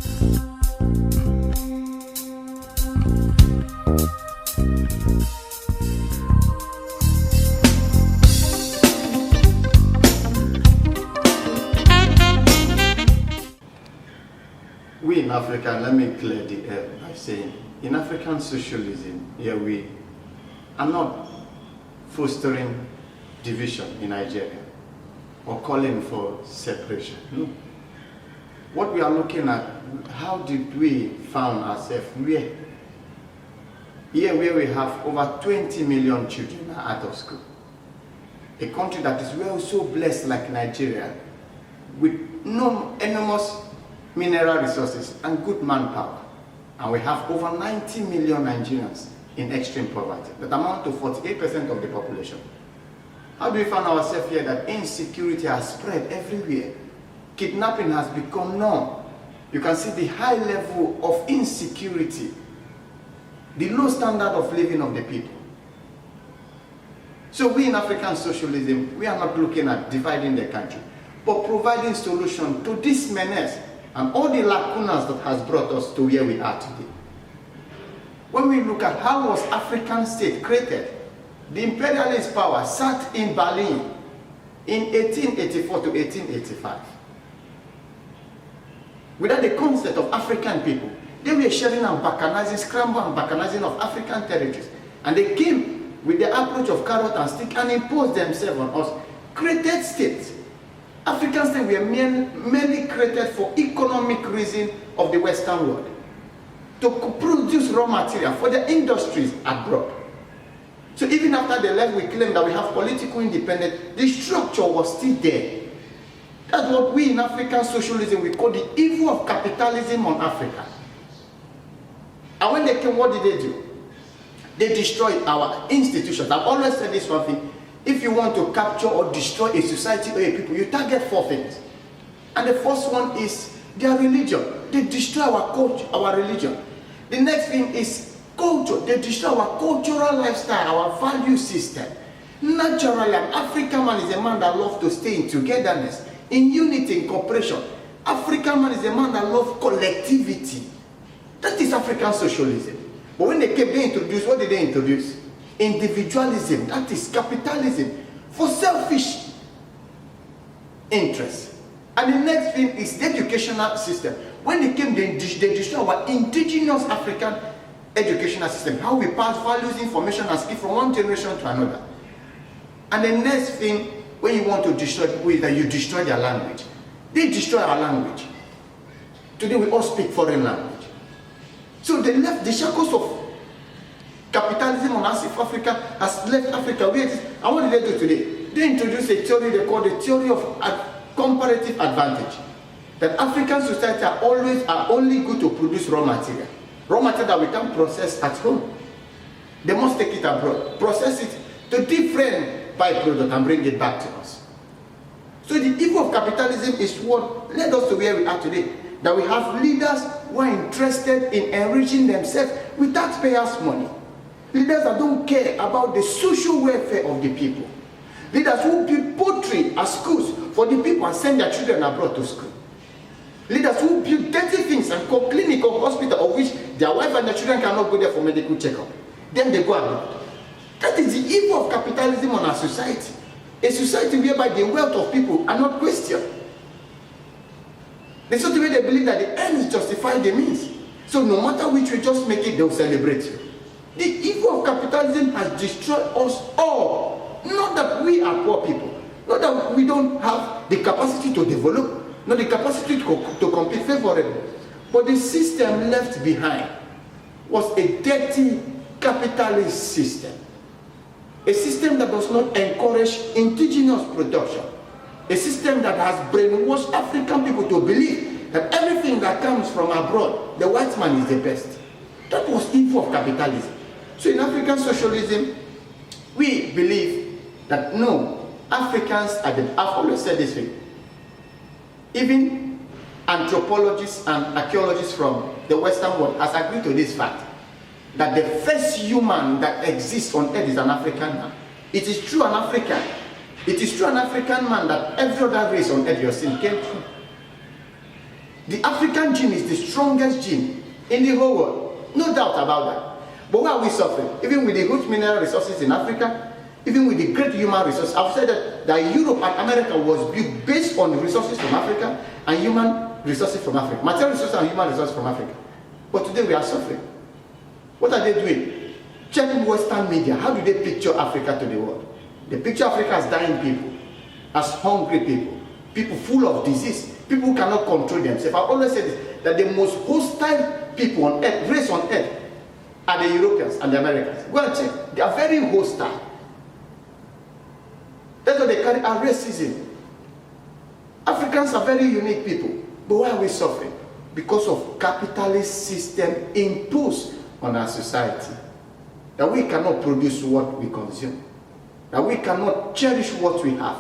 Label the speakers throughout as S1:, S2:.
S1: We in Africa, let me clear the air by saying, in African socialism, here we are not fostering division in Nigeria or calling for separation. No. What we are looking at, how did we found ourselves here where we have over 20 million children are out of school. A country that is well so blessed like Nigeria, with no enormous mineral resources and good manpower. And we have over 90 million Nigerians in extreme poverty, that amount to 48% of the population. How do we find ourselves here that insecurity has spread everywhere? Kidnapping has become norm. You can see the high level of insecurity, the low standard of living of the people. So we in African socialism, we are not looking at dividing the country, but providing solution to this menace and all the lacunas that has brought us to where we are today. When we look at how was African state created, the imperialist power sat in Berlin in 1884 to 1885. Without the concept of African people, they were sharing and balkanizing, scramble and balkanizing of African territories. And they came with the approach of carrot and stick and imposed themselves on us, created states. African states were merely created for economic reason of the Western world, to produce raw material for the industries abroad. So even after they left, we claim that we have political independence. The structure was still there. That's what we in African socialism, we call the evil of capitalism on Africa. And when they came, what did they do? They destroyed our institutions. I've always said this one thing. If you want to capture or destroy a society or a people, you target four things. And the first one is their religion. They destroy our culture, our religion. The next thing is culture. They destroy our cultural lifestyle, our value system. Naturally, an African man is a man that loves to stay in togetherness, in unity, in cooperation. African man is a man that loves collectivity. That is African socialism. But when they came, they introduced, what did they introduce? Individualism, that is capitalism, for selfish interests. And the next thing is the educational system. When they came, they destroyed our indigenous African educational system, how we pass values, information, and skill from one generation to another. And the next thing, when you want to destroy people, is that you destroy their language. They destroy our language. Today we all speak foreign language. So they left the shackles of capitalism on Africa, has left Africa where it is. And what did they do today? They introduced a theory they call the theory of comparative advantage. That African society are only good to produce raw material. Raw material that we can process at home. They must take it abroad, process it to different byproduct and bring it back to us. So the evil of capitalism is what led us to where we are today. That we have leaders who are interested in enriching themselves with taxpayers' money. Leaders that don't care about the social welfare of the people. Leaders who build poultry as schools for the people and send their children abroad to school. Leaders who build dirty things and call clinic or hospital of which their wife and their children cannot go there for medical checkup. Then they go abroad. That is the evil of capitalism on our society. A society whereby the wealth of people are not questioned. The sort of way they believe that the ends justify the means. So no matter which way, just make it, they'll celebrate you. The evil of capitalism has destroyed us all. Not that we are poor people. Not that we don't have the capacity to develop, not the capacity to compete favorably. But the system left behind was a dirty capitalist system. A system that does not encourage indigenous production. A system that has brainwashed African people to believe that everything that comes from abroad, the white man is the best. That was evil of capitalism. So in African socialism, we believe that no, Africans are the, I've always said this thing. Even anthropologists and archaeologists from the Western world has agreed to this fact, that the first human that exists on earth is an African man. It is true an African. It is true an African man that every other race on earth you're seeing came from. The African gene is the strongest gene in the whole world. No doubt about that. But why are we suffering? Even with the huge mineral resources in Africa, even with the great human resources. I've said that Europe and America was built based on the resources from Africa and human resources from Africa. Material resources and human resources from Africa. But today we are suffering. What are they doing? Check Western media. How do they picture Africa to the world? They picture Africa as dying people, as hungry people, people full of disease, people who cannot control themselves. I always say this, that the most hostile people on earth, race on earth, are the Europeans and the Americans. Go and check. They are very hostile. That's why they carry our racism. Africans are very unique people. But why are we suffering? Because of capitalist system imposed on our society. That we cannot produce what we consume. That we cannot cherish what we have.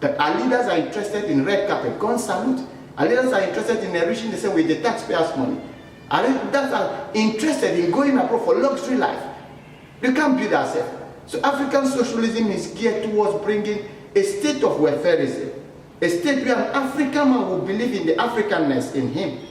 S1: That our leaders are interested in red carpet, gun salute. Our leaders are interested in enriching themselves with the taxpayers' money. Our leaders are interested in going abroad for luxury life. We can't build ourselves. So African socialism is geared towards bringing a state of welfareism. A state where an African man will believe in the Africanness in him.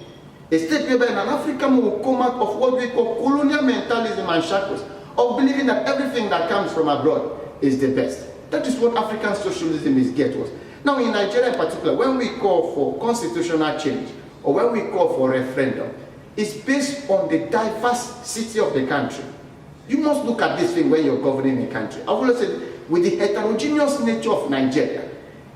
S1: A state where an African man will come out of what we call colonial mentalism and shackles, of believing that everything that comes from abroad is the best. That is what African socialism is geared towards. Now in Nigeria in particular, when we call for constitutional change, or when we call for referendum, it's based on the diversity of the country. You must look at this thing when you're governing a country. I've always said, with the heterogeneous nature of Nigeria,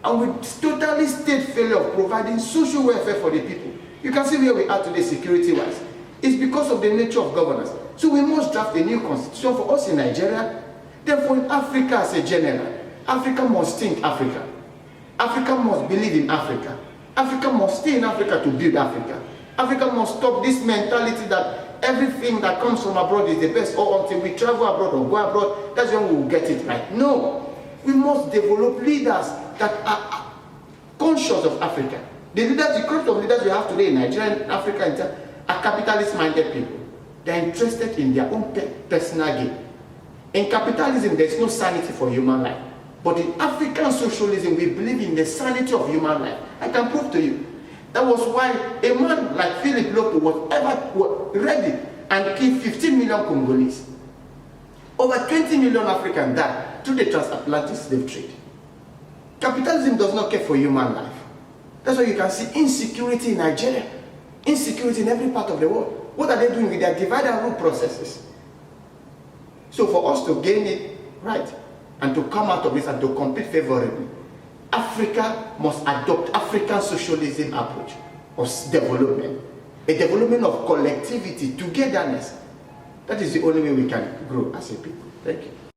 S1: and with totally state failure of providing social welfare for the people, you can see where we are today security-wise. It's because of the nature of governance. So we must draft a new constitution for us in Nigeria. Therefore, in Africa as a general, Africa must think Africa. Africa must believe in Africa. Africa must stay in Africa to build Africa. Africa must stop this mentality that everything that comes from abroad is the best, or until we travel abroad or go abroad, that's when we will get it right. No. We must develop leaders that are conscious of Africa. The leaders, the group of leaders we have today in Nigeria and Africa are capitalist-minded people. They're interested in their own personal gain. In capitalism, there's no sanity for human life. But in African socialism, we believe in the sanity of human life. I can prove to you. That was why a man like Philip Lopo was ready and killed 15 million Congolese. Over 20 million Africans died through the transatlantic slave trade. Capitalism does not care for human life. That's why you can see insecurity in Nigeria, insecurity in every part of the world. What are they doing with their divide and rule processes? So for us to gain it right and to come out of this and to compete favorably, Africa must adopt African socialism approach of development. A development of collectivity, togetherness. That is the only way we can grow as a people. Thank you.